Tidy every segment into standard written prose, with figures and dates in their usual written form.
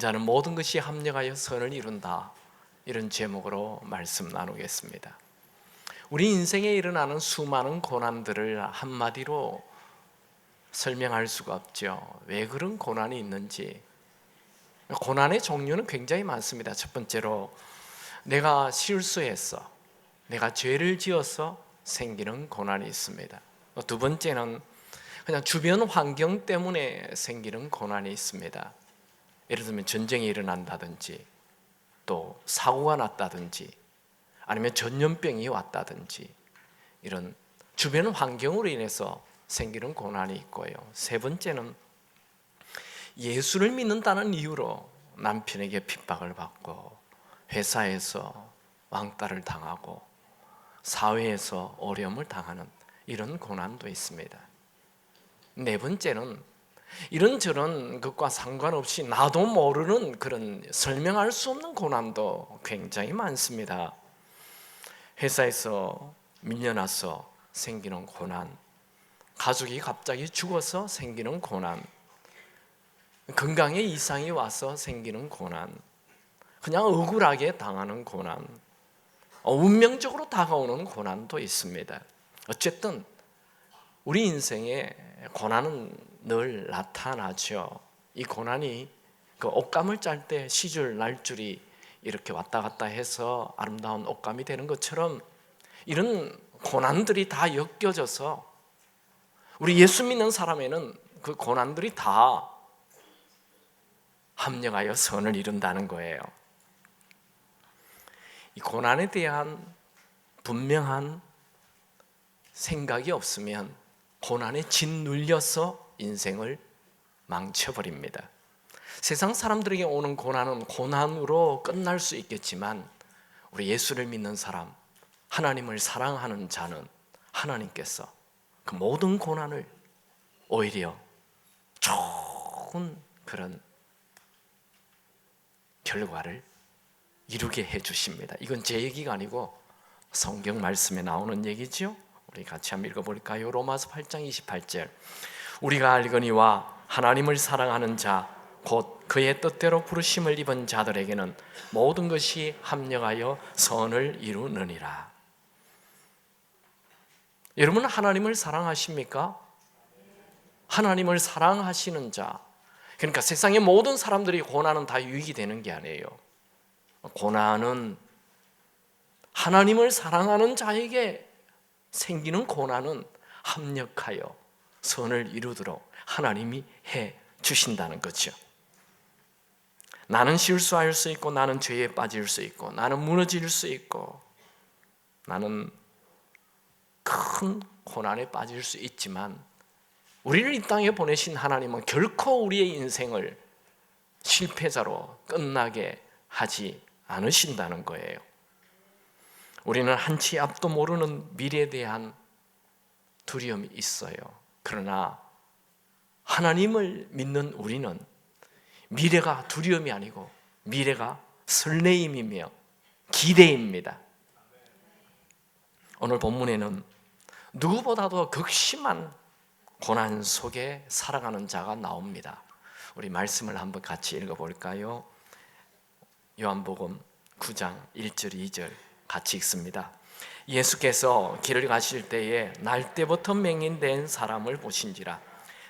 자는 모든 것이 합력하여 선을 이룬다. 이런 제목으로 말씀 나누겠습니다. 우리 인생에 일어나는 수많은 고난들을 한마디로 설명할 수가 없죠. 왜 그런 고난이 있는지. 고난의 종류는 굉장히 많습니다. 첫 번째로 내가 실수했어, 내가 죄를 지어서 생기는 고난이 있습니다. 두 번째는 그냥 주변 환경 때문에 생기는 고난이 있습니다. 예를 들면 전쟁이 일어난다든지, 또 사고가 났다든지, 아니면 전염병이 왔다든지, 이런 주변 환경으로 인해서 생기는 고난이 있고요. 세 번째는 예수를 믿는다는 이유로 남편에게 핍박을 받고, 회사에서 왕따를 당하고, 사회에서 어려움을 당하는 이런 고난도 있습니다. 네 번째는 이런저런 것과 상관없이 나도 모르는 그런 설명할 수 없는 고난도 굉장히 많습니다. 회사에서 밀려나서 생기는 고난, 가족이 갑자기 죽어서 생기는 고난, 건강에 이상이 와서 생기는 고난, 그냥 억울하게 당하는 고난, 운명적으로 다가오는 고난도 있습니다. 어쨌든 우리 인생에 고난은 늘 나타나죠. 이 고난이 그 옷감을 짤 때 시줄 날줄이 이렇게 왔다 갔다 해서 아름다운 옷감이 되는 것처럼 이런 고난들이 다 엮여져서 우리 예수 믿는 사람에는 그 고난들이 다 합력하여 선을 이룬다는 거예요. 이 고난에 대한 분명한 생각이 없으면 고난에 짓눌려서 인생을 망쳐버립니다. 세상 사람들에게 오는 고난은 고난으로 끝날 수 있겠지만 우리 예수를 믿는 사람, 하나님을 사랑하는 자는 하나님께서 그 모든 고난을 오히려 좋은 그런 결과를 이루게 해주십니다. 이건 제 얘기가 아니고 성경 말씀에 나오는 얘기죠. 우리 같이 한번 읽어볼까요? 로마서 8장 28절. 우리가 알거니와 하나님을 사랑하는 자 곧 그의 뜻대로 부르심을 입은 자들에게는 모든 것이 합력하여 선을 이루느니라. 여러분 하나님을 사랑하십니까? 하나님을 사랑하시는 자, 그러니까 세상의 모든 사람들이 고난은 다 유익이 되는 게 아니에요. 고난은 하나님을 사랑하는 자에게 생기는 고난은 합력하여 선을 이루도록 하나님이 해 주신다는 거죠. 나는 실수할 수 있고, 나는 죄에 빠질 수 있고, 나는 무너질 수 있고, 나는 큰 고난에 빠질 수 있지만 우리를 이 땅에 보내신 하나님은 결코 우리의 인생을 실패자로 끝나게 하지 않으신다는 거예요. 우리는 한치 앞도 모르는 미래에 대한 두려움이 있어요. 그러나 하나님을 믿는 우리는 미래가 두려움이 아니고 미래가 설레임이며 기대입니다. 오늘 본문에는 누구보다도 극심한 고난 속에 살아가는 자가 나옵니다. 우리 말씀을 한번 같이 읽어볼까요? 요한복음 9장 1절 2절 같이 읽습니다. 예수께서 길을 가실 때에 날때부터 맹인된 사람을 보신지라.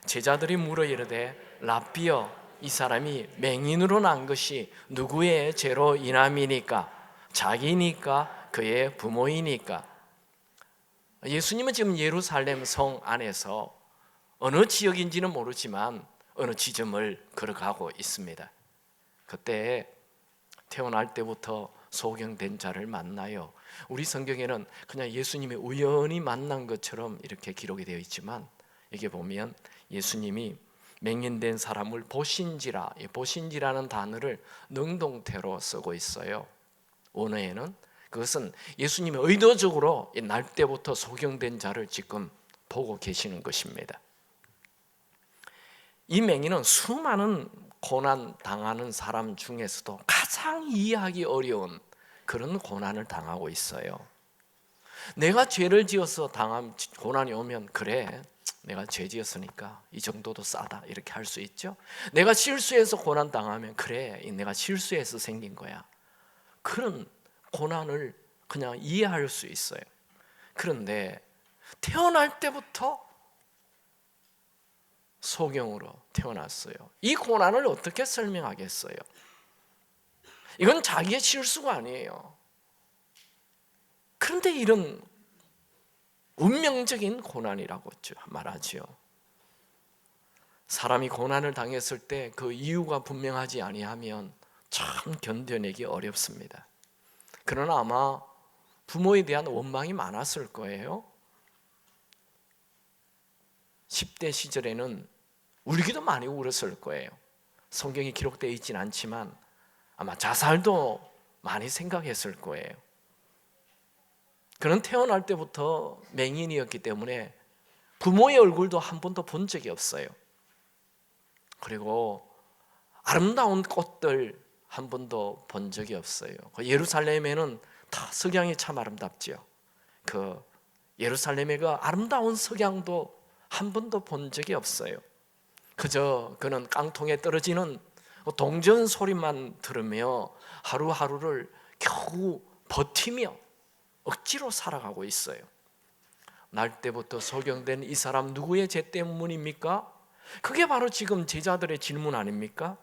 제자들이 물어 이르되 라삐여, 이 사람이 맹인으로 난 것이 누구의 죄로 인함이니까? 자기니까? 그의 부모이니까? 예수님은 지금 예루살렘 성 안에서 어느 지역인지는 모르지만 어느 지점을 걸어가고 있습니다. 그때 태어날 때부터 소경된 자를 만나요. 우리 성경에는 그냥 예수님이 우연히 만난 것처럼 이렇게 기록이 되어 있지만 여기 보면 예수님이 맹인된 사람을 보신지라, 보신지라는 단어를 능동태로 쓰고 있어요. 원어에는 그것은 예수님이 의도적으로 날 때부터 소경된 자를 지금 보고 계시는 것입니다. 이 맹인은 수많은 고난 당하는 사람 중에서도 가장 이해하기 어려운 그런 고난을 당하고 있어요. 내가 죄를 지어서 당한 고난이 오면 그래, 내가 죄 지었으니까 이 정도도 싸다 이렇게 할 수 있죠. 내가 실수해서 고난 당하면 그래 내가 실수해서 생긴 거야, 그런 고난을 그냥 이해할 수 있어요. 그런데 태어날 때부터 소경으로 태어났어요. 이 고난을 어떻게 설명하겠어요? 이건 자기의 실수가 아니에요. 그런데 이런 운명적인 고난이라고 말하지요. 사람이 고난을 당했을 때 그 이유가 분명하지 아니하면 참 견뎌내기 어렵습니다. 그러나 아마 부모에 대한 원망이 많았을 거예요. 10대 시절에는 울기도 많이 울었을 거예요. 성경이 기록되어 있진 않지만 아마 자살도 많이 생각했을 거예요. 그는 태어날 때부터 맹인이었기 때문에 부모의 얼굴도 한 번도 본 적이 없어요. 그리고 아름다운 꽃들 한 번도 본 적이 없어요. 예루살렘에는 다 석양이 참 아름답죠. 그 예루살렘의 그 아름다운 석양도 한 번도 본 적이 없어요. 그저 그는 깡통에 떨어지는 동전 소리만 들으며 하루하루를 겨우 버티며 억지로 살아가고 있어요. 날 때부터 소경된 이 사람 누구의 죄 때문입니까? 그게 바로 지금 제자들의 질문 아닙니까?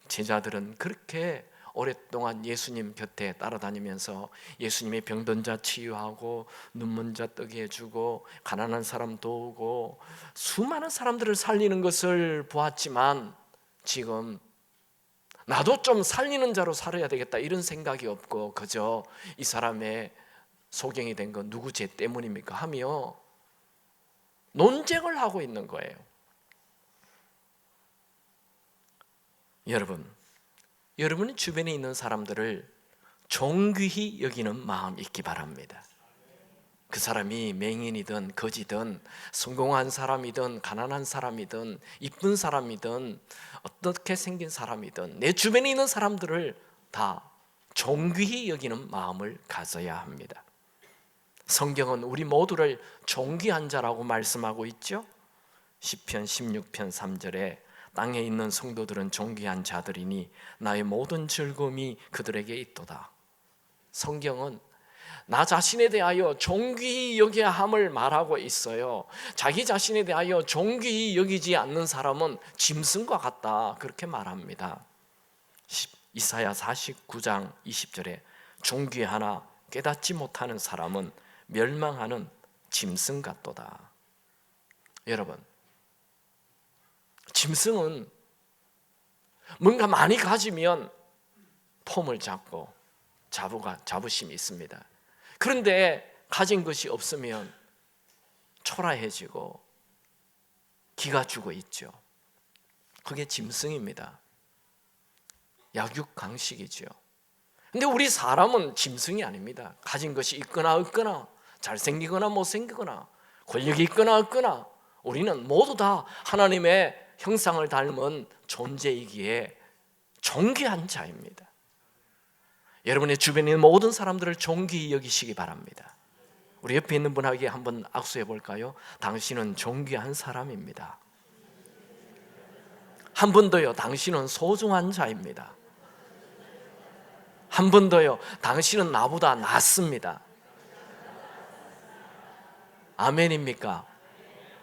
제자들은 그렇게 오랫동안 예수님 곁에 따라다니면서 예수님의 병든 자 치유하고 눈먼 자 뜨게 해주고 가난한 사람 도우고 수많은 사람들을 살리는 것을 보았지만 지금 나도 좀 살리는 자로 살아야 되겠다 이런 생각이 없고 그저 이 사람의 소경이 된 건 누구 죄 때문입니까? 하며 논쟁을 하고 있는 거예요. 여러분이 주변에 있는 사람들을 존귀히 여기는 마음 있기 바랍니다. 그 사람이 맹인이든 거지든 성공한 사람이든 가난한 사람이든 이쁜 사람이든 어떻게 생긴 사람이든 내 주변에 있는 사람들을 다 존귀히 여기는 마음을 가져야 합니다. 성경은 우리 모두를 존귀한 자라고 말씀하고 있죠. 시편 16편 3절에 땅에 있는 성도들은 존귀한 자들이니 나의 모든 즐거움이 그들에게 있도다. 성경은 나 자신에 대하여 존귀히 여겨야 함을 말하고 있어요. 자기 자신에 대하여 존귀히 여기지 않는 사람은 짐승과 같다 그렇게 말합니다. 이사야 49장 20절에 존귀하나 깨닫지 못하는 사람은 멸망하는 짐승 같도다. 여러분, 짐승은 뭔가 많이 가지면 폼을 잡고 자부심이 있습니다. 그런데 가진 것이 없으면 초라해지고 기가 죽어 있죠. 그게 짐승입니다. 약육강식이죠. 근데 우리 사람은 짐승이 아닙니다. 가진 것이 있거나 없거나 잘생기거나 못생기거나 권력이 있거나 없거나 우리는 모두 다 하나님의 형상을 닮은 존재이기에 존귀한 자입니다. 여러분의 주변에 있는 모든 사람들을 존귀히 여기시기 바랍니다. 우리 옆에 있는 분에게 한번 악수해 볼까요? 당신은 존귀한 사람입니다. 한 번 더요. 당신은 소중한 자입니다. 한 번 더요. 당신은 나보다 낫습니다. 아멘입니까?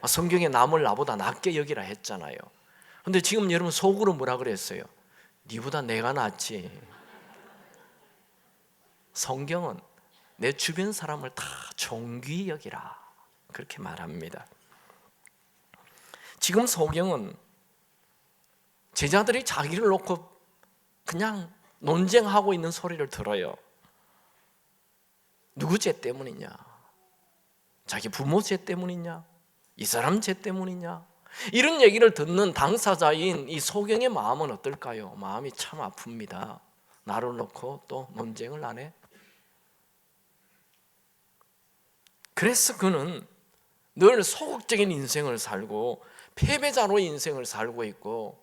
성경에 남을 나보다 낫게 여기라 했잖아요. 근데 지금 여러분 속으로 뭐라 그랬어요? 니보다 내가 낫지. 성경은 내 주변 사람을 다 존귀히 여기라 그렇게 말합니다. 지금 성경은 제자들이 자기를 놓고 그냥 논쟁하고 있는 소리를 들어요. 누구 죄 때문이냐? 자기 부모 죄 때문이냐? 이 사람 죄 때문이냐? 이런 얘기를 듣는 당사자인 이 소경의 마음은 어떨까요? 마음이 참 아픕니다. 나를 놓고 또 논쟁을 안 해? 그래서 그는 늘 소극적인 인생을 살고 패배자로 인생을 살고 있고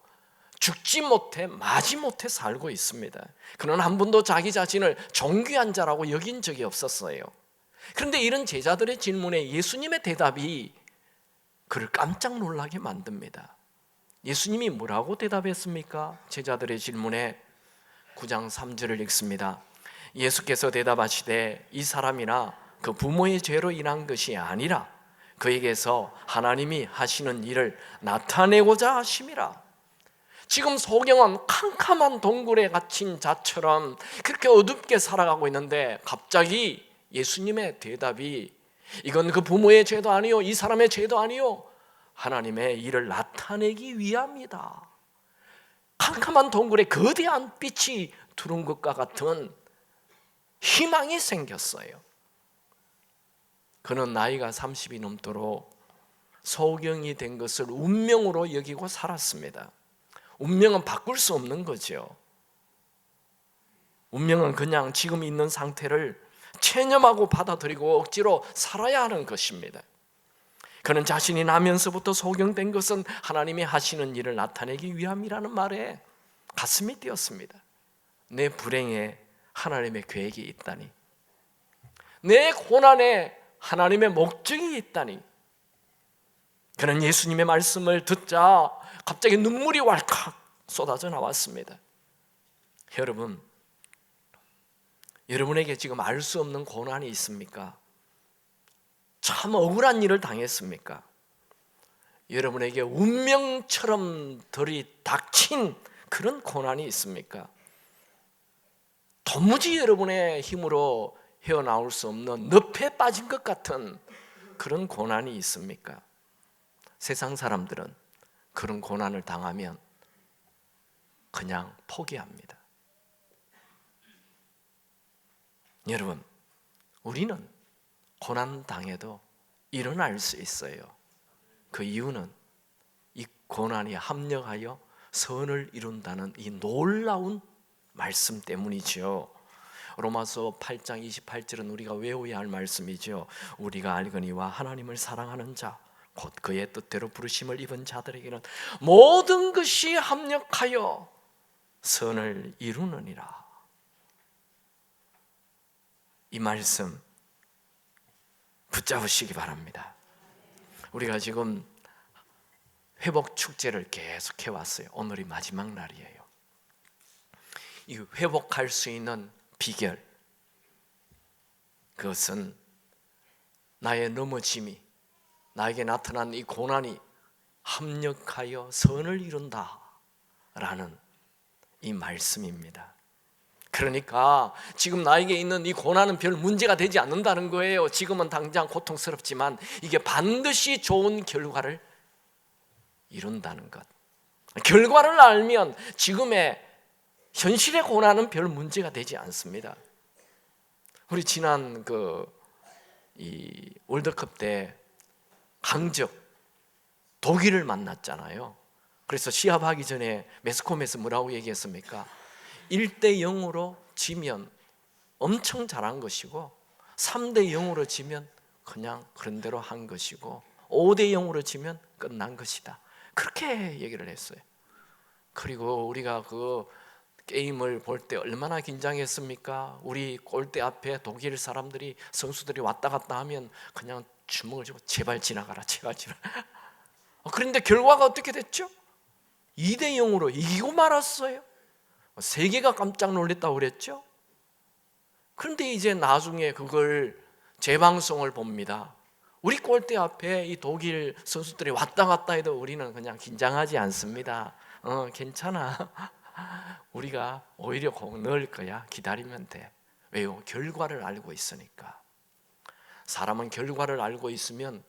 죽지 못해 마지 못해 살고 있습니다. 그는 한 번도 자기 자신을 존귀한 자라고 여긴 적이 없었어요. 그런데 이런 제자들의 질문에 예수님의 대답이 그를 깜짝 놀라게 만듭니다. 예수님이 뭐라고 대답했습니까? 제자들의 질문에 9장 3절을 읽습니다. 예수께서 대답하시되 이 사람이나 그 부모의 죄로 인한 것이 아니라 그에게서 하나님이 하시는 일을 나타내고자 하심이라. 지금 소경은 캄캄한 동굴에 갇힌 자처럼 그렇게 어둡게 살아가고 있는데 갑자기 예수님의 대답이 이건 그 부모의 죄도 아니요 이 사람의 죄도 아니요 하나님의 일을 나타내기 위함이다. 캄캄한 동굴에 거대한 빛이 들어온 것과 같은 희망이 생겼어요. 그는 나이가 30이 넘도록 소경이 된 것을 운명으로 여기고 살았습니다. 운명은 바꿀 수 없는 거죠. 운명은 그냥 지금 있는 상태를 체념하고 받아들이고 억지로 살아야 하는 것입니다. 그는 자신이 나면서부터 소경된 것은 하나님이 하시는 일을 나타내기 위함이라는 말에 가슴이 뛰었습니다. 내 불행에 하나님의 계획이 있다니, 내 고난에 하나님의 목적이 있다니. 그는 예수님의 말씀을 듣자 갑자기 눈물이 왈칵 쏟아져 나왔습니다. 여러분, 여러분에게 지금 알 수 없는 고난이 있습니까? 참 억울한 일을 당했습니까? 여러분에게 운명처럼 들이닥친 그런 고난이 있습니까? 도무지 여러분의 힘으로 헤어나올 수 없는 늪에 빠진 것 같은 그런 고난이 있습니까? 세상 사람들은 그런 고난을 당하면 그냥 포기합니다. 여러분, 우리는 고난 당해도 일어날 수 있어요. 그 이유는 이 고난이 합력하여 선을 이룬다는 이 놀라운 말씀 때문이죠. 로마서 8장 28절은 우리가 외워야 할 말씀이죠. 우리가 알거니와 하나님을 사랑하는 자 곧 그의 뜻대로 부르심을 입은 자들에게는 모든 것이 합력하여 선을 이루느니라. 이 말씀 붙잡으시기 바랍니다. 우리가 지금 회복 축제를 계속 해왔어요. 오늘이 마지막 날이에요. 이 회복할 수 있는 비결, 그것은 나의 넘어짐이, 나에게 나타난 이 고난이 합력하여 선을 이룬다라는 이 말씀입니다. 그러니까 지금 나에게 있는 이 고난은 별 문제가 되지 않는다는 거예요. 지금은 당장 고통스럽지만 이게 반드시 좋은 결과를 이룬다는 것. 결과를 알면 지금의 현실의 고난은 별 문제가 되지 않습니다. 우리 지난 이 월드컵 때 강적 독일을 만났잖아요. 그래서 시합하기 전에 매스컴에서 뭐라고 얘기했습니까? 1대0으로 지면 엄청 잘한 것이고 3대0으로 지면 그냥 그런 대로 한 것이고 5대0으로 지면 끝난 것이다. 그렇게 얘기를 했어요. 그리고 우리가 그 게임을 볼 때 얼마나 긴장했습니까? 우리 골대 앞에 독일 사람들이, 선수들이 왔다 갔다 하면 그냥 주먹을 쥐고 제발 지나가라, 제발 지나가라. 그런데 결과가 어떻게 됐죠? 2대0으로 이기고 말았어요. 세계가 깜짝 놀랐다고 그랬죠. 그런데 이제 나중에 그걸 재방송을 봅니다. 우리 골대 앞에 이 독일 선수들이 왔다 갔다 해도 우리는 그냥 긴장하지 않습니다. 괜찮아. 우리가 오히려 공 넣을 거야. 기다리면 돼. 왜요? 결과를 알고 있으니까. 사람은 결과를 알고 있으면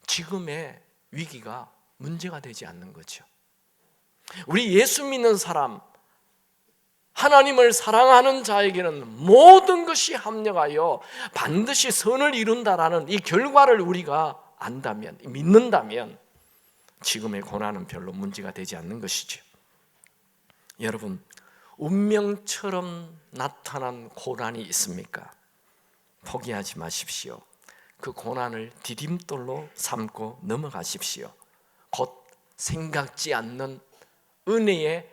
지금의 위기가 문제가 되지 않는 거죠. 우리 예수 믿는 사람, 하나님을 사랑하는 자에게는 모든 것이 합력하여 반드시 선을 이룬다라는 이 결과를 우리가 안다면, 믿는다면 지금의 고난은 별로 문제가 되지 않는 것이죠. 여러분, 운명처럼 나타난 고난이 있습니까? 포기하지 마십시오. 그 고난을 디딤돌로 삼고 넘어가십시오. 곧 생각지 않는 은혜의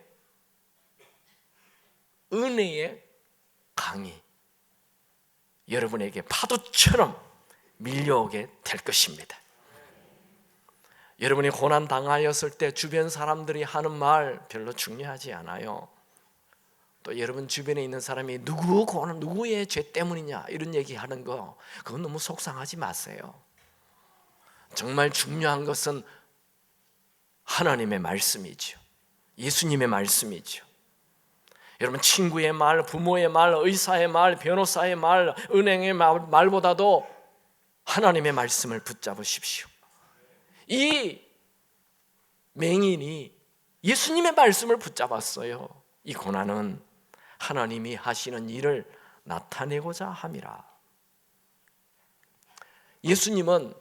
강이 여러분에게 파도처럼 밀려오게 될 것입니다. 여러분이 고난 당하였을 때 주변 사람들이 하는 말 별로 중요하지 않아요. 또 여러분 주변에 있는 사람이 누구의 죄 때문이냐 이런 얘기하는 거, 그건 너무 속상하지 마세요. 정말 중요한 것은 하나님의 말씀이죠. 예수님의 말씀이죠. 여러분 친구의 말, 부모의 말, 의사의 말, 변호사의 말, 은행의 말보다도 하나님의 말씀을 붙잡으십시오. 이 맹인이 예수님의 말씀을 붙잡았어요. 이 고난은 하나님이 하시는 일을 나타내고자 함이라. 예수님은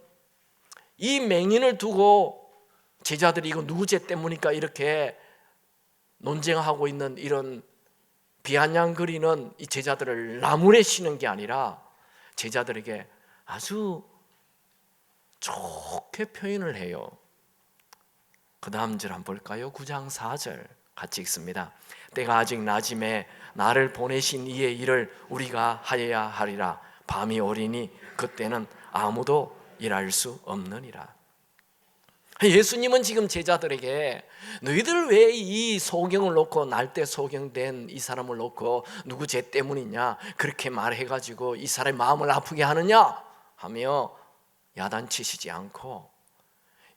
이 맹인을 두고 제자들이 이거 누구 죄 때문일까 이렇게 논쟁하고 있는 이런 비아냥거리는 이 제자들을 나무래시는 게 아니라 제자들에게 아주 좋게 표현을 해요. 그 다음 절 한번 볼까요? 9장 4절 같이 읽습니다. 때가 아직 낮음에 나를 보내신 이의 일을 우리가 하여야 하리라. 밤이 오리니 그때는 아무도 일할 수 없느니라. 예수님은 지금 제자들에게 너희들 왜 이 소경을 놓고 날때 소경된 이 사람을 놓고 누구 죄 때문이냐 그렇게 말해가지고 이 사람의 마음을 아프게 하느냐 하며 야단치시지 않고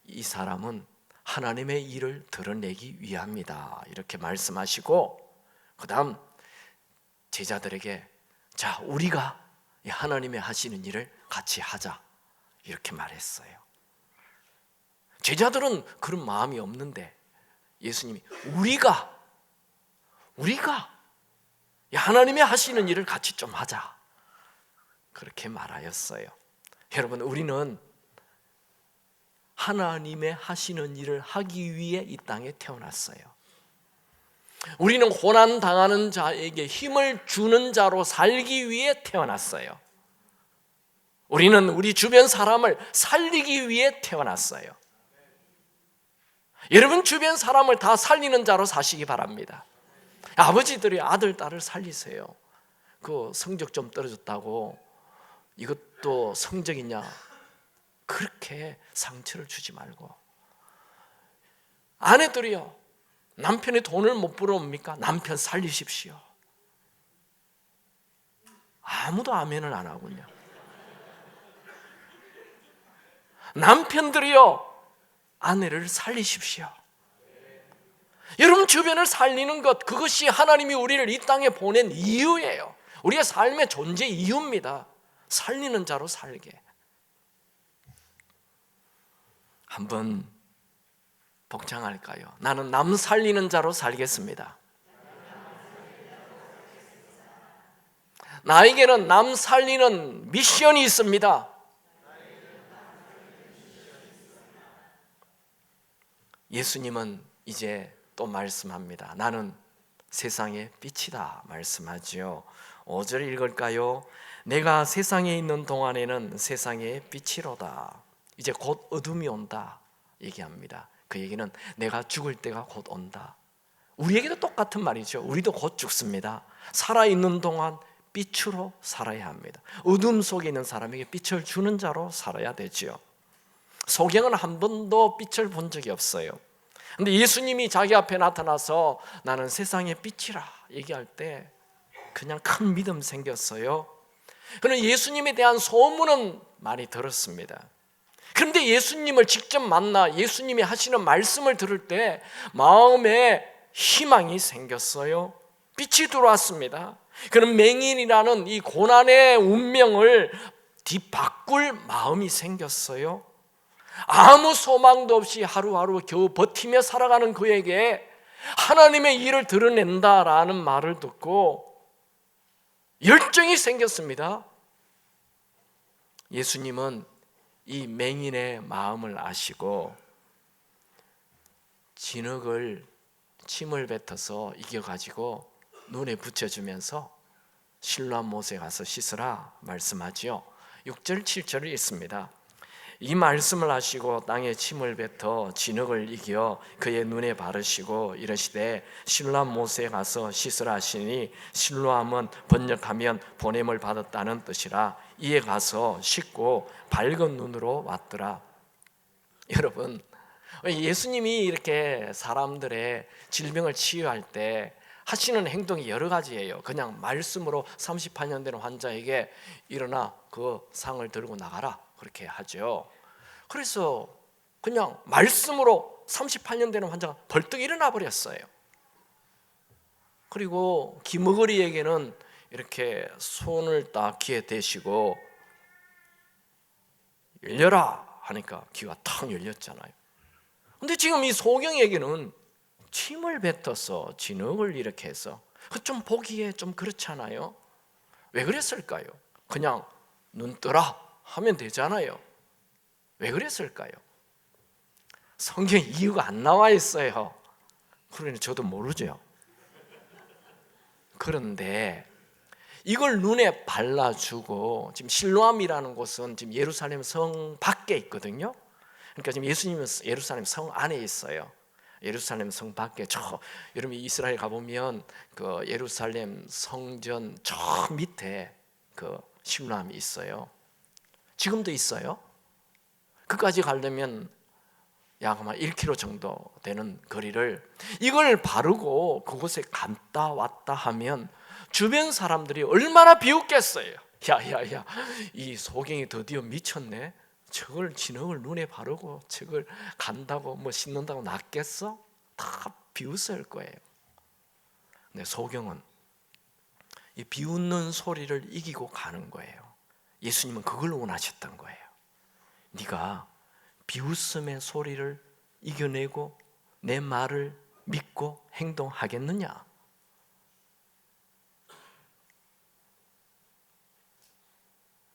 이 사람은 하나님의 일을 드러내기 위함이다 이렇게 말씀하시고, 그 다음 제자들에게 자 우리가 하나님의 하시는 일을 같이 하자 이렇게 말했어요. 제자들은 그런 마음이 없는데 예수님이 우리가 하나님의 하시는 일을 같이 좀 하자 그렇게 말하였어요. 여러분 우리는 하나님의 하시는 일을 하기 위해 이 땅에 태어났어요. 우리는 고난 당하는 자에게 힘을 주는 자로 살기 위해 태어났어요. 우리는 우리 주변 사람을 살리기 위해 태어났어요. 여러분 주변 사람을 다 살리는 자로 사시기 바랍니다. 아버지들이 아들, 딸을 살리세요. 그 성적 좀 떨어졌다고 이것도 성적이냐 그렇게 상처를 주지 말고, 아내들이요 남편이 돈을 못 벌어옵니까? 남편 살리십시오. 아무도 아멘을 안 하군요. 남편들이요 아내를 살리십시오. 여러분 주변을 살리는 것, 그것이 하나님이 우리를 이 땅에 보낸 이유예요. 우리의 삶의 존재 이유입니다. 살리는 자로 살게. 한번 복창할까요? 나는 남 살리는 자로 살겠습니다. 나에게는 남 살리는 미션이 있습니다. 예수님은 이제 또 말씀합니다. 나는 세상의 빛이다 말씀하지요. 5절 읽을까요? 내가 세상에 있는 동안에는 세상의 빛이로다. 이제 곧 어둠이 온다 얘기합니다. 그 얘기는 내가 죽을 때가 곧 온다. 우리에게도 똑같은 말이죠. 우리도 곧 죽습니다. 살아있는 동안 빛으로 살아야 합니다. 어둠 속에 있는 사람에게 빛을 주는 자로 살아야 되지요. 소경은 한 번도 빛을 본 적이 없어요. 근데 예수님이 자기 앞에 나타나서 나는 세상의 빛이라 얘기할 때 그냥 큰 믿음 생겼어요. 그는 예수님에 대한 소문은 많이 들었습니다. 그런데 예수님을 직접 만나 예수님이 하시는 말씀을 들을 때 마음에 희망이 생겼어요. 빛이 들어왔습니다. 그는 맹인이라는 이 고난의 운명을 뒤바꿀 마음이 생겼어요. 아무 소망도 없이 하루하루 겨우 버티며 살아가는 그에게 하나님의 일을 드러낸다라는 말을 듣고 열정이 생겼습니다. 예수님은 이 맹인의 마음을 아시고 진흙을 침을 뱉어서 이겨가지고 눈에 붙여주면서 실로암 못에 가서 씻으라 말씀하지요. 6절 7절을 읽습니다. 이 말씀을 하시고 땅에 침을 뱉어 진흙을 이겨 그의 눈에 바르시고 이르시되 실로암 못에 가서 씻으라 하시니, 실로암은 번역하면 보냄을 받았다는 뜻이라. 이에 가서 씻고 밝은 눈으로 왔더라. 여러분 예수님이 이렇게 사람들의 질병을 치유할 때 하시는 행동이 여러 가지예요. 그냥 말씀으로 38년 된 환자에게 일어나 그 상을 들고 나가라 그렇게 하죠. 그래서 그냥 말씀으로 38년 되는 환자가 벌떡 일어나 버렸어요. 그리고 기머거리에게는 이렇게 손을 딱 귀에 대시고 열려라 하니까 귀가 탁 열렸잖아요. 근데 지금 이 소경에게는 침을 뱉어서 진흙을 이렇게 해서 좀 보기에 좀 그렇잖아요. 왜 그랬을까요? 그냥 눈 뜨라 하면 되잖아요. 왜 그랬을까요? 성경에 이유가 안 나와 있어요. 그러니 저도 모르죠. 그런데 이걸 눈에 발라주고, 지금 실로암이라는 곳은 지금 예루살렘 성 밖에 있거든요. 그러니까 지금 예수님은 예루살렘 성 안에 있어요. 예루살렘 성 밖에 여러분 이스라엘 가보면 그 예루살렘 성전 저 밑에 그 실로암이 있어요. 지금도 있어요. 그까지 가려면 약 아마 1km 정도 되는 거리를 이걸 바르고 그곳에 갔다 왔다 하면 주변 사람들이 얼마나 비웃겠어요. 야야야, 이 소경이 드디어 미쳤네. 저걸 진흙을 눈에 바르고 저걸 간다고 뭐 씻는다고 낫겠어? 다 비웃을 거예요. 근데 소경은 이 비웃는 소리를 이기고 가는 거예요. 예수님은 그걸 원하셨던 거예요. 네가 비웃음의 소리를 이겨내고 내 말을 믿고 행동하겠느냐?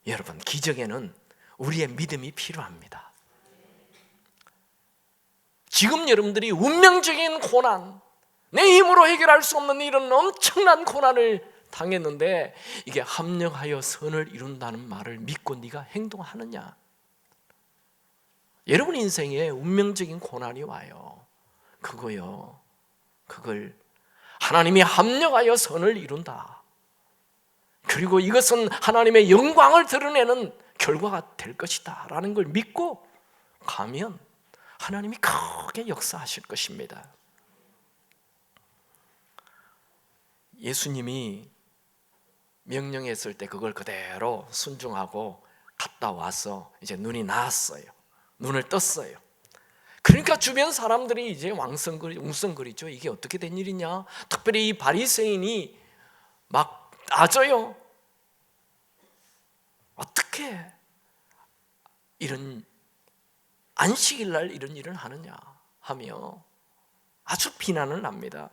여러분, 기적에는 우리의 믿음이 필요합니다. 지금 여러분들이 운명적인 고난, 내 힘으로 해결할 수 없는 이런 엄청난 고난을 당했는데 이게 합력하여 선을 이룬다는 말을 믿고 네가 행동하느냐? 여러분 인생에 운명적인 고난이 와요. 그걸 하나님이 합력하여 선을 이룬다. 그리고 이것은 하나님의 영광을 드러내는 결과가 될 것이다 라는 걸 믿고 가면 하나님이 크게 역사하실 것입니다. 예수님이 명령했을 때 그걸 그대로 순종하고 갔다 와서 이제 눈이 나았어요. 눈을 떴어요. 그러니까 주변 사람들이 이제 웅성거리죠. 이게 어떻게 된 일이냐? 특별히 이 바리새인이 막 따져요. 어떻게 이런 안식일 날 이런 일을 하느냐 하며 아주 비난을 합니다.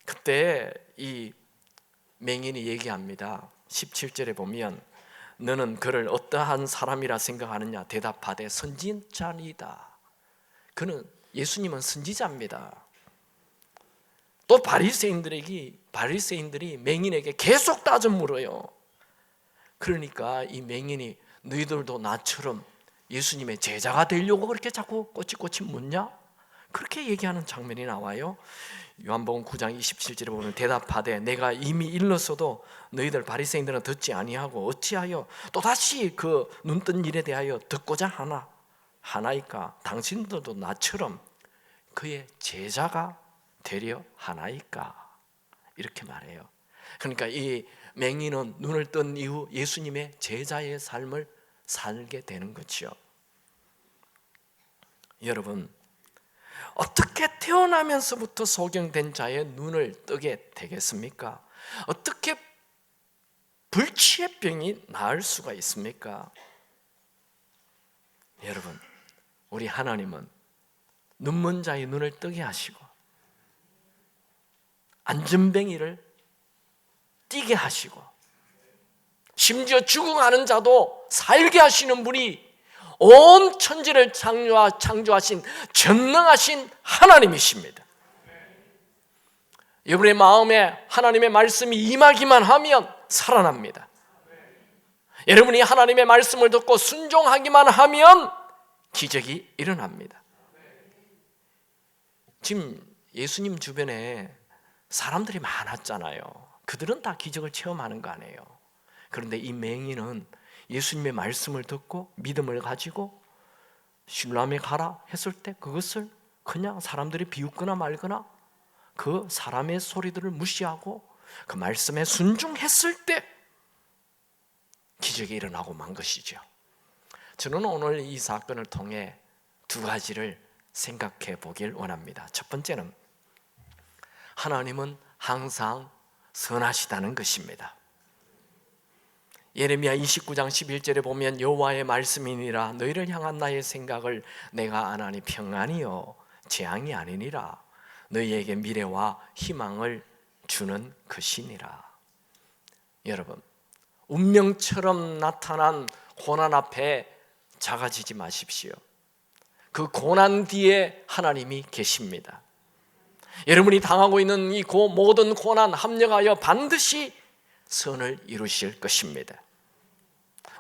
그때 이 맹인이 얘기합니다. 17절에 보면 너는 그를 어떠한 사람이라 생각하느냐? 대답하되 선지자이다. 그는 예수님은 선지자입니다. 또 바리새인들이 맹인에게 계속 따져 물어요. 그러니까 이 맹인이 너희들도 나처럼 예수님의 제자가 되려고 그렇게 자꾸 꼬치꼬치 묻냐? 그렇게 얘기하는 장면이 나와요. 요한복음 9장 27절에 보면 대답하되 내가 이미 일렀어도 너희들 바리새인들은 듣지 아니하고 어찌하여 또다시 그 눈뜬 일에 대하여 듣고자 하나이까? 당신들도 나처럼 그의 제자가 되려 하나이까? 이렇게 말해요. 그러니까 이 맹인은 눈을 뜬 이후 예수님의 제자의 삶을 살게 되는 거죠. 여러분, 어떻게 태어나면서부터 소경된 자의 눈을 뜨게 되겠습니까? 어떻게 불치의 병이 나을 수가 있습니까? 여러분, 우리 하나님은 눈먼 자의 눈을 뜨게 하시고 안전뱅이를 뛰게 하시고 심지어 죽어가는 자도 살게 하시는 분이 온 천지를 창조하신 전능하신 하나님이십니다. 여러분의 마음에 하나님의 말씀이 임하기만 하면 살아납니다. 여러분이 하나님의 말씀을 듣고 순종하기만 하면 기적이 일어납니다. 지금 예수님 주변에 사람들이 많았잖아요. 그들은 다 기적을 체험하는 거 아니에요. 그런데 이 맹인은 예수님의 말씀을 듣고 믿음을 가지고 실로암에 가라 했을 때 그것을 그냥 사람들이 비웃거나 말거나 그 사람의 소리들을 무시하고 그 말씀에 순종했을 때 기적이 일어나고 만 것이죠. 저는 오늘 이 사건을 통해 두 가지를 생각해 보길 원합니다. 첫 번째는 하나님은 항상 선하시다는 것입니다. 예레미야 29장 11절에 보면 여호와의 말씀이니라 너희를 향한 나의 생각을 내가 아나니 평안이요 재앙이 아니니라 너희에게 미래와 희망을 주는 것이니라. 여러분, 운명처럼 나타난 고난 앞에 작아지지 마십시오. 그 고난 뒤에 하나님이 계십니다. 여러분이 당하고 있는 이 모든 고난 합력하여 반드시 선을 이루실 것입니다.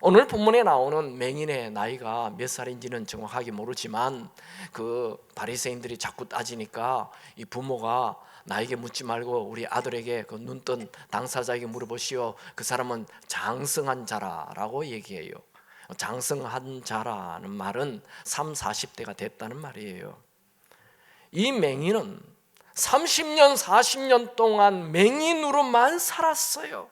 오늘 본문에 나오는 맹인의 나이가 몇 살인지는 정확하게 모르지만 그 바리새인들이 자꾸 따지니까 이 부모가 나에게 묻지 말고 우리 아들에게 그 눈뜬 당사자에게 물어보시오. 그 사람은 장성한 자라라고 얘기해요. 장성한 자라는 말은 30-40대가 됐다는 말이에요. 이 맹인은 30년 40년 동안 맹인으로만 살았어요.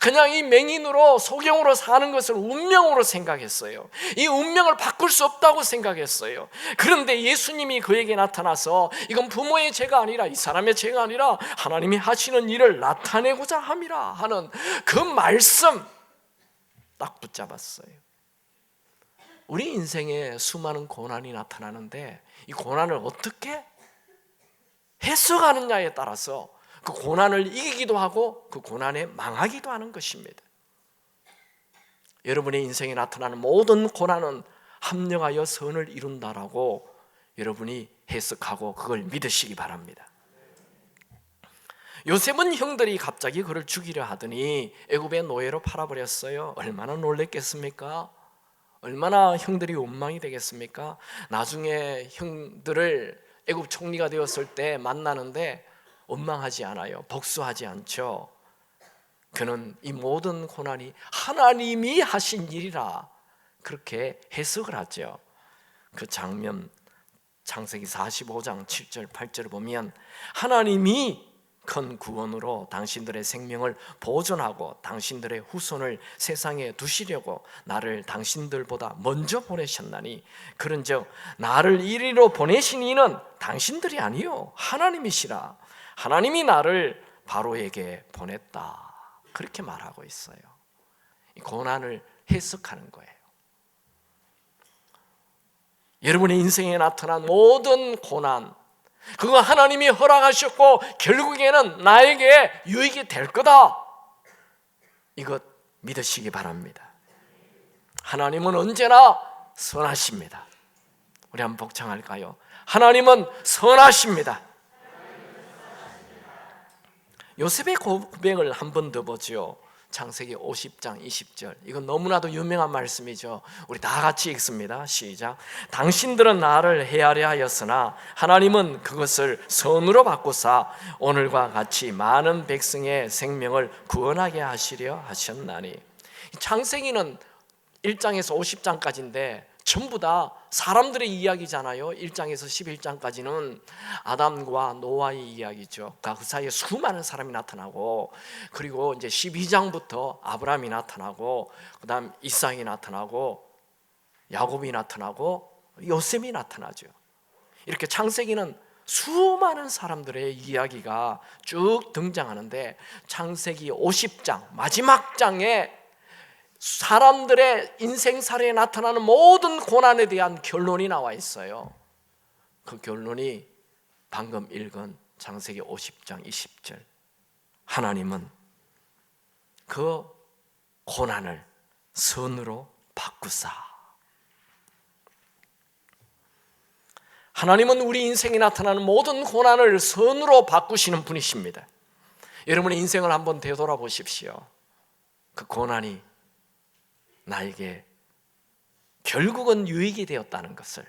그냥 이 맹인으로 소경으로 사는 것을 운명으로 생각했어요. 이 운명을 바꿀 수 없다고 생각했어요. 그런데 예수님이 그에게 나타나서 이건 부모의 죄가 아니라 이 사람의 죄가 아니라 하나님이 하시는 일을 나타내고자 함이라 하는 그 말씀 딱 붙잡았어요. 우리 인생에 수많은 고난이 나타나는데 이 고난을 어떻게 해석하느냐에 따라서 그 고난을 이기기도 하고 그 고난에 망하기도 하는 것입니다. 여러분의 인생에 나타나는 모든 고난은 합력하여 선을 이룬다라고 여러분이 해석하고 그걸 믿으시기 바랍니다. 요셉은 형들이 갑자기 그를 죽이려 하더니 애굽의 노예로 팔아버렸어요. 얼마나 놀랬겠습니까? 얼마나 형들이 원망이 되겠습니까? 나중에 형들을 애굽 총리가 되었을 때 만나는데 원망하지 않아요. 복수하지 않죠. 그는 이 모든 고난이 하나님이 하신 일이라 그렇게 해석을 하죠. 그 장면 창세기 45장 7절 8절을 보면 하나님이 큰 구원으로 당신들의 생명을 보존하고 당신들의 후손을 세상에 두시려고 나를 당신들보다 먼저 보내셨나니 그런즉 나를 이리로 보내신 이는 당신들이 아니요 하나님이시라. 하나님이 나를 바로에게 보냈다. 그렇게 말하고 있어요. 이 고난을 해석하는 거예요. 여러분의 인생에 나타난 모든 고난 그거 하나님이 허락하셨고 결국에는 나에게 유익이 될 거다. 이것 믿으시기 바랍니다. 하나님은 언제나 선하십니다. 우리 한번 복창할까요? 하나님은 선하십니다. 요셉의 고백을 한 번 더 보죠. 창세기 50장 20절. 이건 너무나도 유명한 말씀이죠. 우리 다 같이 읽습니다. 시작. 당신들은 나를 해하려 하였으나 하나님은 그것을 선으로 바꾸사 오늘과 같이 많은 백성의 생명을 구원하게 하시려 하셨나니. 창세기는 1장에서 50장까지인데 전부 다 사람들의 이야기잖아요. 1장에서 11장까지는 아담과 노아의 이야기죠. 그 사이에 수많은 사람이 나타나고 그리고 이제 12장부터 아브라함이 나타나고 그다음 이삭이 나타나고 야곱이 나타나고 요셉이 나타나죠. 이렇게 창세기는 수많은 사람들의 이야기가 쭉 등장하는데 창세기 50장 마지막 장에 사람들의 인생살이에 나타나는 모든 고난에 대한 결론이 나와 있어요. 그 결론이 방금 읽은 창세기 50장 20절. 하나님은 그 고난을 선으로 바꾸사. 하나님은 우리 인생에 나타나는 모든 고난을 선으로 바꾸시는 분이십니다. 여러분의 인생을 한번 되돌아보십시오. 그 고난이 나에게 결국은 유익이 되었다는 것을.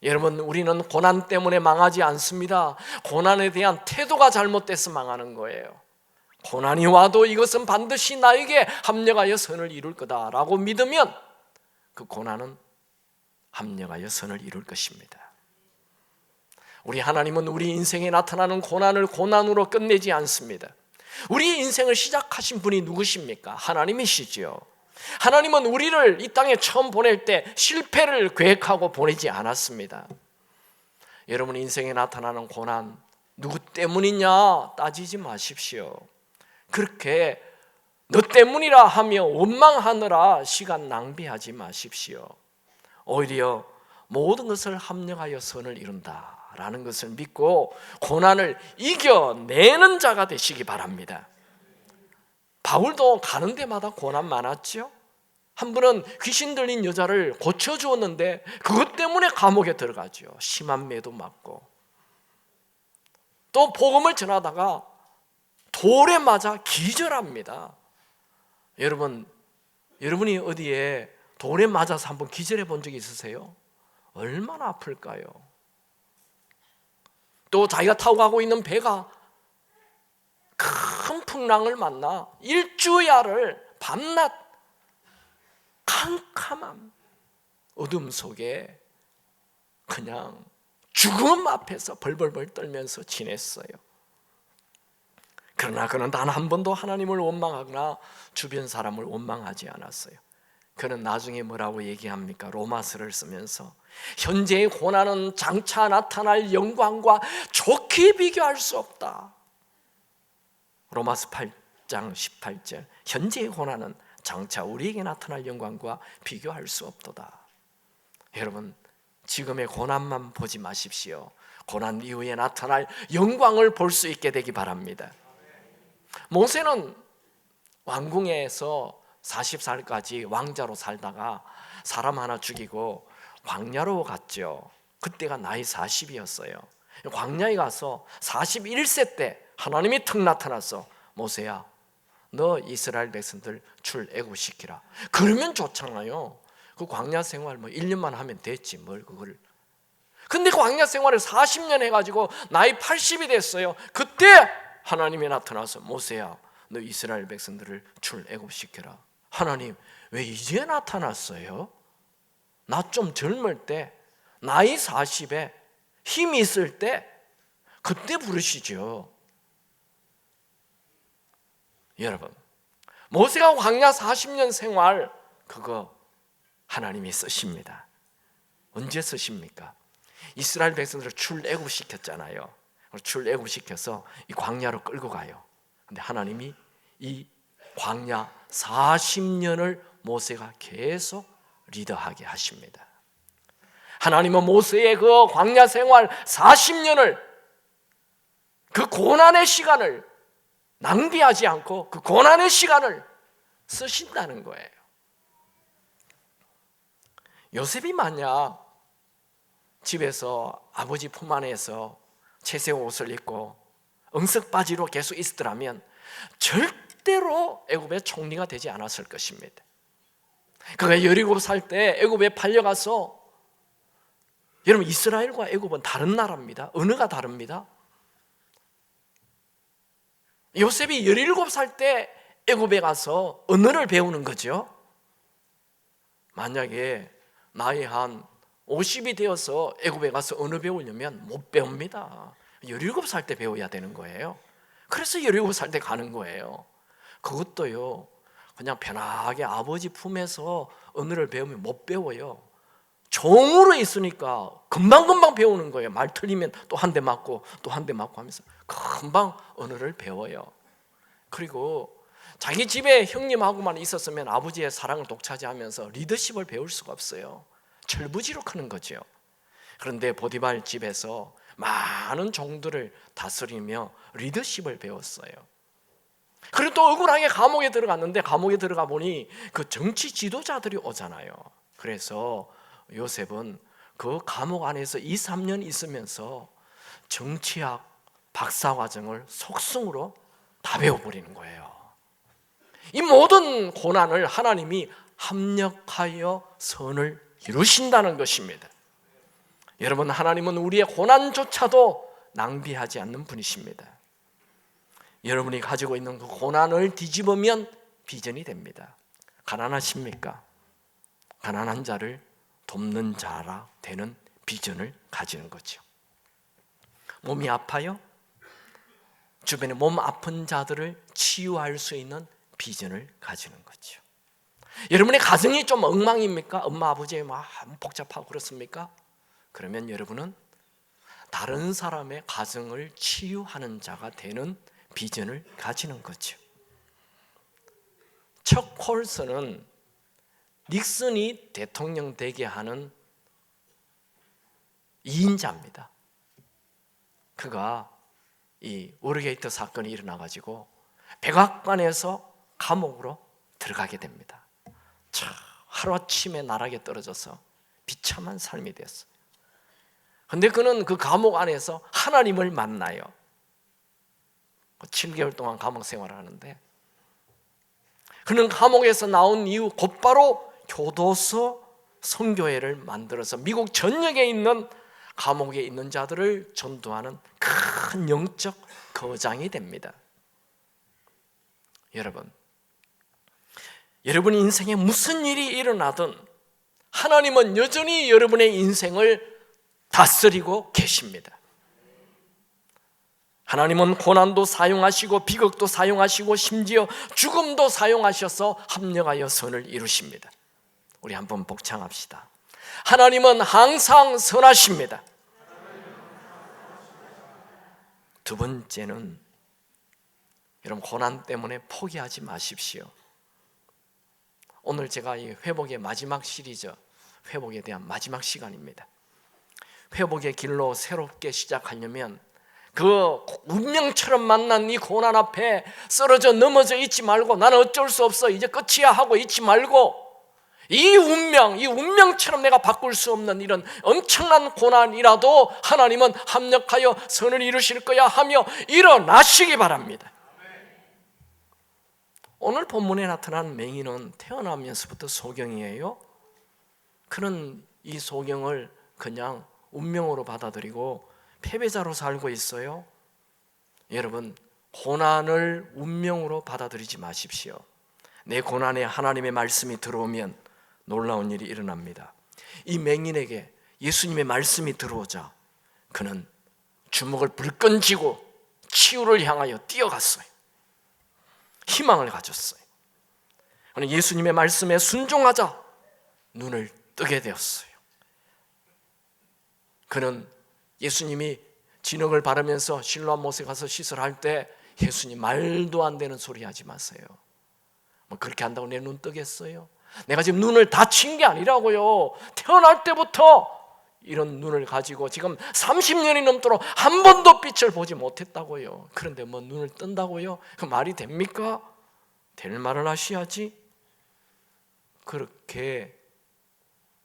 여러분, 우리는 고난 때문에 망하지 않습니다. 고난에 대한 태도가 잘못돼서 망하는 거예요. 고난이 와도 이것은 반드시 나에게 합력하여 선을 이룰 거다라고 믿으면 그 고난은 합력하여 선을 이룰 것입니다. 우리 하나님은 우리 인생에 나타나는 고난을 고난으로 끝내지 않습니다. 우리 인생을 시작하신 분이 누구십니까? 하나님이시지요. 하나님은 우리를 이 땅에 처음 보낼 때 실패를 계획하고 보내지 않았습니다. 여러분 인생에 나타나는 고난 누구 때문이냐 따지지 마십시오. 그렇게 너 때문이라 하며 원망하느라 시간 낭비하지 마십시오. 오히려 모든 것을 합력하여 선을 이룬다라는 것을 믿고 고난을 이겨내는 자가 되시기 바랍니다. 바울도 가는 데마다 고난 많았죠. 한 분은 귀신 들린 여자를 고쳐주었는데 그것 때문에 감옥에 들어가죠. 심한 매도 맞고, 또 복음을 전하다가 돌에 맞아 기절합니다. 여러분이 어디에 돌에 맞아서 한번 기절해 본 적이 있으세요? 얼마나 아플까요? 또 자기가 타고 가고 있는 배가 큰 풍랑을 만나 일주야를 밤낮 캄캄한 어둠 속에 그냥 죽음 앞에서 벌벌벌 떨면서 지냈어요. 그러나 그는 단 한 번도 하나님을 원망하거나 주변 사람을 원망하지 않았어요. 그는 나중에 뭐라고 얘기합니까? 로마서를 쓰면서 현재의 고난은 장차 나타날 영광과 좋게 비교할 수 없다. 로마서 8장 18절, 현재의 고난은 장차 우리에게 나타날 영광과 비교할 수 없도다. 여러분 지금의 고난만 보지 마십시오. 고난 이후에 나타날 영광을 볼 수 있게 되기 바랍니다. 모세는 왕궁에서 40살까지 왕자로 살다가 사람 하나 죽이고 광야로 갔죠. 그때가 나이 40이었어요. 광야에 가서 41세 때 하나님이 턱 나타나서 모세야 너 이스라엘 백성들 출애굽시키라. 그러면 좋잖아요. 그 광야 생활 1년만 하면 됐지 뭘 그걸. 근데 광야 생활을 40년 해가지고 나이 80이 됐어요. 그때 하나님이 나타나서 모세야 너 이스라엘 백성들을 출애굽시켜라. 하나님 왜 이제 나타났어요? 나 좀 젊을 때 나이 40에 힘이 있을 때 그때 부르시죠. 여러분 모세가 광야 40년 생활 그거 하나님이 쓰십니다. 언제 쓰십니까? 이스라엘 백성들을 출애굽시켰잖아요. 출애굽시켜서 이 광야로 끌고 가요. 근데 하나님이 이 광야 40년을 모세가 계속 리더하게 하십니다. 하나님은 모세의 그 광야 생활 40년을 그 고난의 시간을 낭비하지 않고 그 고난의 시간을 쓰신다는 거예요. 요셉이 만약 집에서 아버지 품 안에서 채색 옷을 입고 응석바지로 계속 있었더라면 절대로 애굽의 총리가 되지 않았을 것입니다. 그가 17살 때 애굽에 팔려가서, 여러분 이스라엘과 애굽은 다른 나라입니다. 언어가 다릅니다. 요셉이 17살 때 애굽에 가서 언어를 배우는 거죠. 만약에 나이 한 50이 되어서 애굽에 가서 언어 배우려면 못 배웁니다. 17살 때 배워야 되는 거예요. 그래서 17살 때 가는 거예요. 그것도요 그냥 편하게 아버지 품에서 언어를 배우면 못 배워요. 종으로 있으니까 금방금방 배우는 거예요. 말 틀리면 또 한 대 맞고 또 한 대 맞고 하면서 금방 언어를 배워요. 그리고 자기 집에 형님하고만 있었으면 아버지의 사랑을 독차지하면서 리더십을 배울 수가 없어요. 철부지로 크는 거죠. 그런데 보디발 집에서 많은 종들을 다스리며 리더십을 배웠어요. 그리고 또 억울하게 감옥에 들어갔는데, 감옥에 들어가 보니 그 정치 지도자들이 오잖아요. 그래서 요셉은 그 감옥 안에서 2, 3년 있으면서 정치학 박사과정을 속성으로 다 배워버리는 거예요. 이 모든 고난을 하나님이 합력하여 선을 이루신다는 것입니다. 여러분 하나님은 우리의 고난조차도 낭비하지 않는 분이십니다. 여러분이 가지고 있는 그 고난을 뒤집으면 비전이 됩니다. 가난하십니까? 가난한 자를 돕는 자라 되는 비전을 가지는 거죠. 몸이 아파요? 주변에 몸 아픈 자들을 치유할 수 있는 비전을 가지는 거죠. 여러분의 가정이 좀 엉망입니까? 엄마 아버지 막 복잡하고 그렇습니까? 그러면 여러분은 다른 사람의 가정을 치유하는 자가 되는 비전을 가지는 거죠. 척 콜슨은 닉슨이 대통령 되게 하는 2인자입니다. 그가 이 워터게이트 사건이 일어나가지고 백악관에서 감옥으로 들어가게 됩니다. 하루아침에 나락에 떨어져서 비참한 삶이 됐어요. 그런데 그는 그 감옥 안에서 하나님을 만나요. 7개월 동안 감옥 생활을 하는데, 그는 감옥에서 나온 이후 곧바로 교도소 선교회를 만들어서 미국 전역에 있는 감옥에 있는 자들을 전도하는 큰 영적 거장이 됩니다. 여러분 인생에 무슨 일이 일어나든 하나님은 여전히 여러분의 인생을 다스리고 계십니다. 하나님은 고난도 사용하시고 비극도 사용하시고 심지어 죽음도 사용하셔서 합력하여 선을 이루십니다. 우리 한번 복창합시다. 하나님은 항상 선하십니다. 두 번째는, 여러분 고난 때문에 포기하지 마십시오. 오늘 제가 이 회복의 마지막 시리즈, 회복에 대한 마지막 시간입니다. 회복의 길로 새롭게 시작하려면 그 운명처럼 만난 이 고난 앞에 쓰러져 넘어져 있지 말고, 나는 어쩔 수 없어 이제 끝이야 하고 있지 말고, 이 운명처럼 내가 바꿀 수 없는 이런 엄청난 고난이라도 하나님은 합력하여 선을 이루실 거야 하며 일어나시기 바랍니다. 오늘 본문에 나타난 맹인은 태어나면서부터 소경이에요. 그는 이 소경을 그냥 운명으로 받아들이고 패배자로 살고 있어요. 여러분, 고난을 운명으로 받아들이지 마십시오. 내 고난에 하나님의 말씀이 들어오면 놀라운 일이 일어납니다. 이 맹인에게 예수님의 말씀이 들어오자 그는 주먹을 불끈 쥐고 치유를 향하여 뛰어갔어요. 희망을 가졌어요. 예수님의 말씀에 순종하자 눈을 뜨게 되었어요. 그는 예수님이 진흙을 바르면서 실로암 못에 가서 시설할 때 예수님 말도 안 되는 소리 하지 마세요. 뭐 그렇게 한다고 내 눈 뜨겠어요? 내가 지금 눈을 다친 게 아니라고요. 태어날 때부터 이런 눈을 가지고 지금 30년이 넘도록 한 번도 빛을 보지 못했다고요. 그런데 뭐 눈을 뜬다고요? 그 말이 됩니까? 될 말을 하셔야지. 그렇게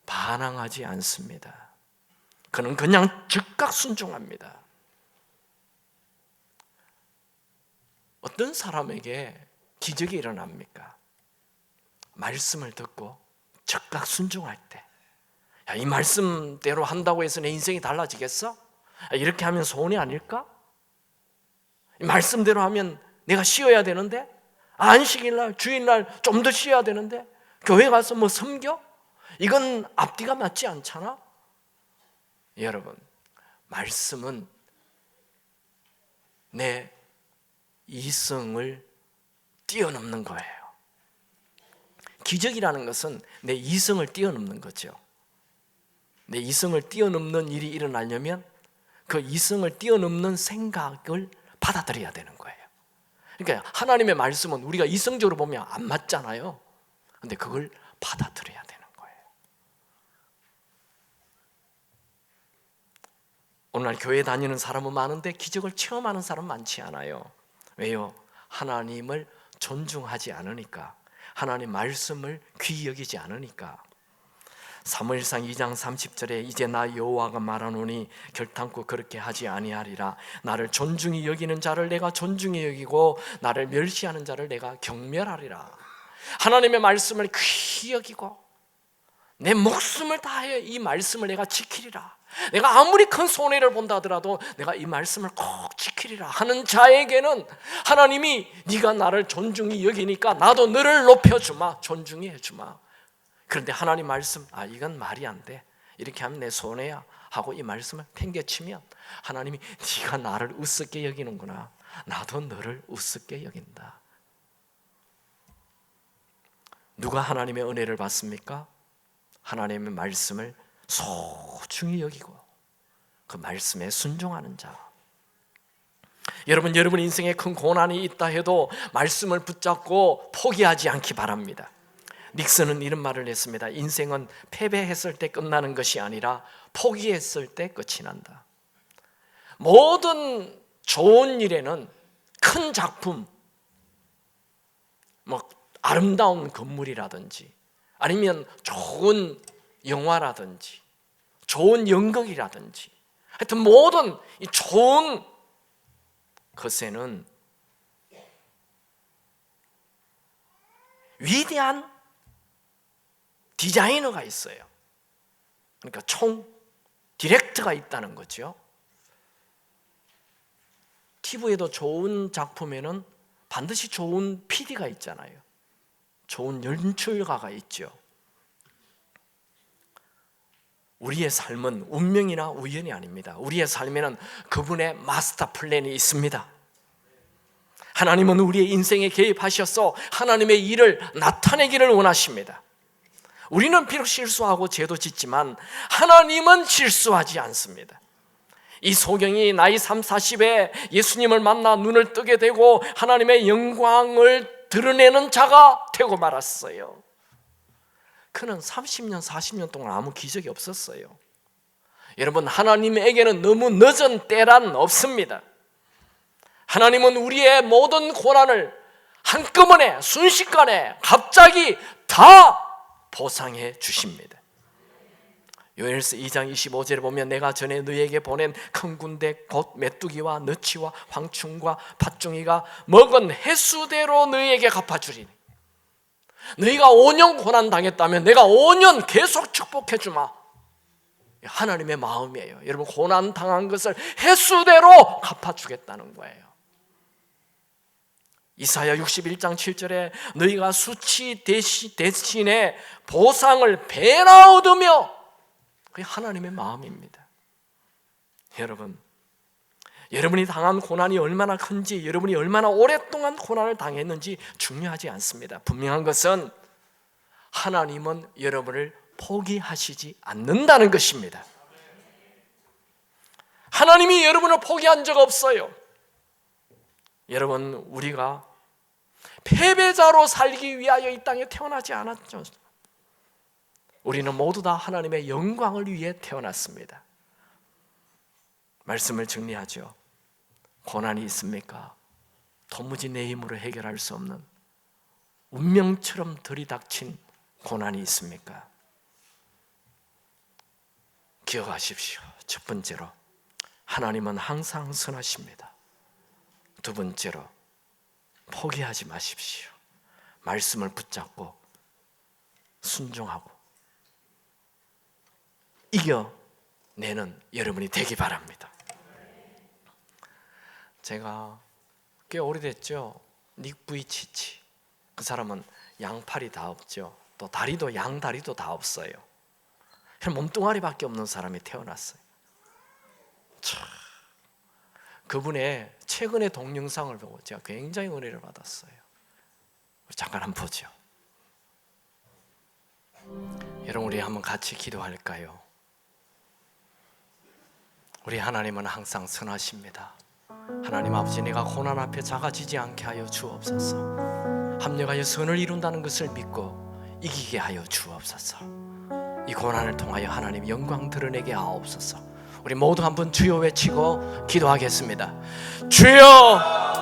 반항하지 않습니다. 그는 그냥 즉각 순종합니다. 어떤 사람에게 기적이 일어납니까? 말씀을 듣고 즉각 순종할 때. 야, 이 말씀대로 한다고 해서 내 인생이 달라지겠어? 이렇게 하면 소원이 아닐까? 이 말씀대로 하면 내가 쉬어야 되는데, 안식일날, 주일날 좀 더 쉬어야 되는데, 교회 가서 뭐 섬겨? 이건 앞뒤가 맞지 않잖아? 여러분, 말씀은 내 이성을 뛰어넘는 거예요. 기적이라는 것은 내 이성을 뛰어넘는 거죠. 내 이성을 뛰어넘는 일이 일어나려면 그 이성을 뛰어넘는 생각을 받아들여야 되는 거예요. 그러니까 하나님의 말씀은 우리가 이성적으로 보면 안 맞잖아요. 그런데 그걸 받아들여야 되는 거예요. 오늘날 교회 다니는 사람은 많은데 기적을 체험하는 사람은 많지 않아요. 왜요? 하나님을 존중하지 않으니까, 하나님 말씀을 귀히 여기지 않으니까. 사무엘상 2장 30절에 이제 나 여호와가 말하노니 결탄코 그렇게 하지 아니하리라. 나를 존중히 여기는 자를 내가 존중히 여기고 나를 멸시하는 자를 내가 경멸하리라. 하나님의 말씀을 귀히 여기고 내 목숨을 다하여 이 말씀을 내가 지키리라. 내가 아무리 큰 손해를 본다 하더라도 내가 이 말씀을 꼭 지키리라 하는 자에게는 하나님이 네가 나를 존중히 여기니까 나도 너를 높여주마, 존중히 해주마, 그런데 하나님 말씀, 이건 말이 안 돼, 이렇게 하면 내 손해야 하고 이 말씀을 팽개치면 하나님이 네가 나를 우습게 여기는구나, 나도 너를 우습게 여긴다. 누가 하나님의 은혜를 받습니까? 하나님의 말씀을 소중히 여기고 그 말씀에 순종하는 자. 여러분 인생에 큰 고난이 있다 해도 말씀을 붙잡고 포기하지 않기 바랍니다. 닉슨은 이런 말을 했습니다. 인생은 패배했을 때 끝나는 것이 아니라 포기했을 때 끝이 난다. 모든 좋은 일에는 큰 작품, 아름다운 건물이라든지 아니면 좋은 영화라든지 좋은 연극이라든지 하여튼 모든 이 좋은 것에는 위대한 디자이너가 있어요. 그러니까 디렉터가 있다는 거죠. TV에도 좋은 작품에는 반드시 좋은 PD가 있잖아요. 좋은 연출가가 있죠. 우리의 삶은 운명이나 우연이 아닙니다. 우리의 삶에는 그분의 마스터 플랜이 있습니다. 하나님은 우리의 인생에 개입하셔서 하나님의 일을 나타내기를 원하십니다. 우리는 비록 실수하고 죄도 짓지만 하나님은 실수하지 않습니다. 이 소경이 나이 30-40에 예수님을 만나 눈을 뜨게 되고 하나님의 영광을 드러내는 자가 되고 말았어요. 그는 30년, 40년 동안 아무 기적이 없었어요. 여러분, 하나님에게는 너무 늦은 때란 없습니다. 하나님은 우리의 모든 고난을 한꺼번에 순식간에 갑자기 다 보상해 주십니다. 요엘서 2장 25절에 보면 내가 전에 너희에게 보낸 큰 군대 곧 메뚜기와 너치와 황충과 팥종이가 먹은 횟수대로 너희에게 갚아주리니 너희가 5년 고난 당했다면 내가 5년 계속 축복해 주마. 하나님의 마음이에요. 여러분, 고난 당한 것을 횟수대로 갚아주겠다는 거예요. 이사야 61장 7절에 너희가 수치 대신에 보상을 배나 얻으며, 그게 하나님의 마음입니다. 여러분이 당한 고난이 얼마나 큰지, 여러분이 얼마나 오랫동안 고난을 당했는지 중요하지 않습니다. 분명한 것은 하나님은 여러분을 포기하시지 않는다는 것입니다. 하나님이 여러분을 포기한 적 없어요. 여러분, 우리가 패배자로 살기 위하여 이 땅에 태어나지 않았죠. 우리는 모두 다 하나님의 영광을 위해 태어났습니다. 말씀을 정리하죠. 고난이 있습니까? 도무지 내 힘으로 해결할 수 없는 운명처럼 들이닥친 고난이 있습니까? 기억하십시오. 첫 번째로, 하나님은 항상 선하십니다. 두 번째로, 포기하지 마십시오. 말씀을 붙잡고 순종하고 이겨내는 여러분이 되기 바랍니다. 제가 꽤 오래됐죠. 닉 부이치치, 그 사람은 양팔이 다 없죠. 또 다리도, 양다리도 다 없어요. 몸뚱아리밖에 없는 사람이 태어났어요. 그분의 최근의 동영상을 보고 제가 굉장히 은혜를 받았어요. 잠깐 한번 보죠. 여러분, 우리 한번 같이 기도할까요? 우리 하나님은 항상 선하십니다. 하나님 아버지, 내가 고난 앞에 작아지지 않게 하여 주옵소서. 합력하여 선을 이룬다는 것을 믿고 이기게 하여 주옵소서. 이 고난을 통하여 하나님 영광 드러내게 하옵소서. 우리 모두 한번 주여 외치고 기도하겠습니다. 주여!